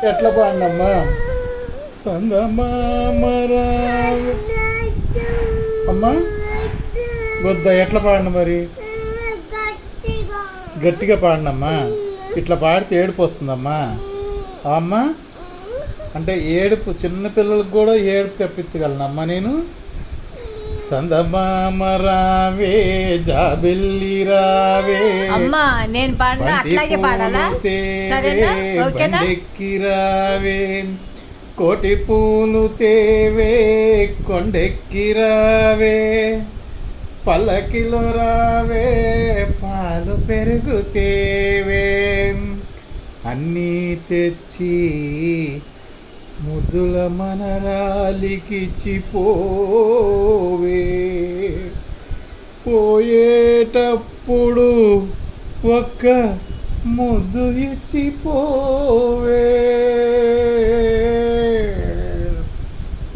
ఎట్లా పాడినమ్మా? చందమామరా అమ్మా వద్ద ఎట్లా పాడిన మరి? గట్టిగా పాడినమ్మా. ఇట్లా పాడితే ఏడుపు వస్తుందమ్మా. అమ్మా అంటే ఏడుపు చిన్నపిల్లలకు కూడా ఏడుపు తెప్పించగలనమ్మా నేను. చందమామ రావే జాబిల్లి రావే అమ్మా నేను పాడినా అట్లాగే పాడాలా? సరేనా? ఓకేనా? బండెక్కి రావే కోటి పూలు తేవే కొండెక్కి రావే పల్లకిలో రావే పాలు పెరుగు తేవే అన్నీ తెచ్చి ముద్దుల మనరాలికిచ్చి పోవే పోయేటప్పుడు ఒక్క ముద్దు ఇచ్చి పోవే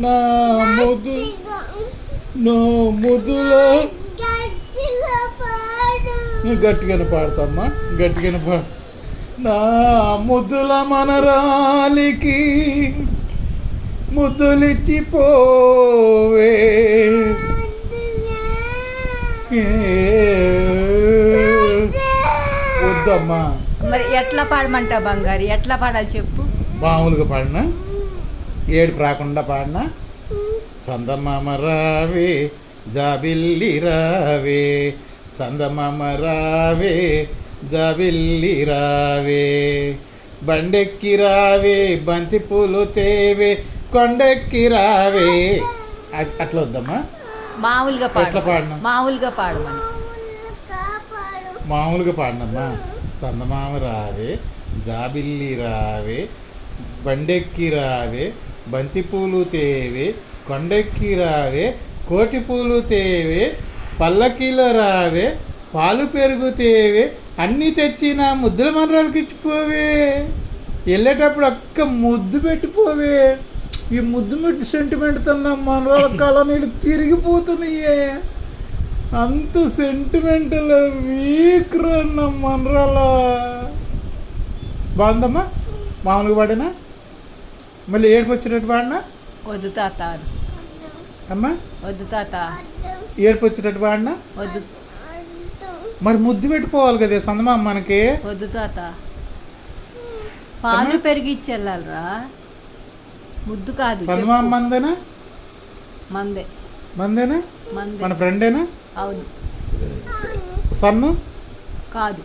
నా ముద్దు నో ముద్దులో గట్టిగానే పాడతామ్మా. గట్టిగానే పాడు. నా ముద్దుల మనరాలికి ముద్దులిచ్చి పోవే వద్దమ్మా. మరి ఎట్లా పాడమంటావు బంగారు? ఎట్లా పాడాలి చెప్పు. మామూలుగా పాడినా ఏడుపు రాకుండా పాడినా. చందమామ రావే జాబిల్లి రావే చందమామ రావే జాబిల్లి రావే బండెక్కి రావే బంతి పూలు తేవే కొండెక్కి రావే. అట్లా వద్దమ్మా. మామూలుగా ఎట్లా పాడినా? మామూలుగా పాడమని. మామూలుగా పాడినమ్మా. చందమామ రావే జాబిల్లి రావే బండెక్కి రావే బంతి పూలు తేవే కొండెక్కి రావే కోటి పూలు తేవే పల్లకిలో రావే పాలు పెరుగు తేవే అన్నీ తెచ్చి నా ముద్దుల మనరాలకి ఇచ్చిపోవే వెళ్ళేటప్పుడు అక్క ముద్దు పెట్టిపోవే. ఈ ముద్దు పెట్టి సెంటిమెంట్తో నా మనరాల కళ నీళ్ళు తిరిగిపోతున్నాయే. అంత సెంటిమెంటల్ వీక్ రన్న మనరాల. బాగుందమ్మా? మామూలుగా పాడినా మళ్ళీ ఏడుపు వచ్చేటట్టు పాడినా? వద్దు తాత. అమ్మా వద్దు తాత. ఏడుపు వచ్చేటట్టు పాడినా? వద్దు. మరి ముద్దు పెట్టుకోవాలి కదా సందమా మనకి. వద్దు తాత. పాలు పెరిగిచ్చెళ్ళాలరా, ముద్దు కాదు. సందమా మందేనా? మందే. మందేనా? మందే. మన ఫ్రెండేనా? అవును. సన్ను కాదు.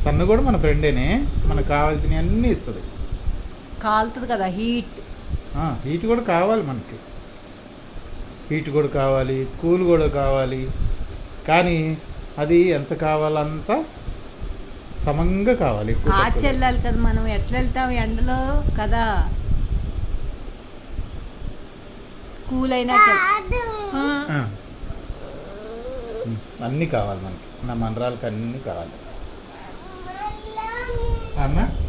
సన్ను కూడా మన ఫ్రెండేనే. మనకు కావాల్సినవి అన్నీ ఇస్తుంది. కాలుతుంది కదా హీట్. హీట్ కూడా కావాలి మనకి. హీట్ కూడా కావాలి, కూల్ కూడా కావాలి. కానీ అది ఎంత కావాలంత సమంగా కావాలి. ఆచెల్లాలి కదా. మనం ఎట్లా వెళ్తాం ఎండలో కదా. కూల్ అయినా అన్నీ కావాలి మనకి. నా మనరాలకి అన్నీ కావాలి అమ్మా.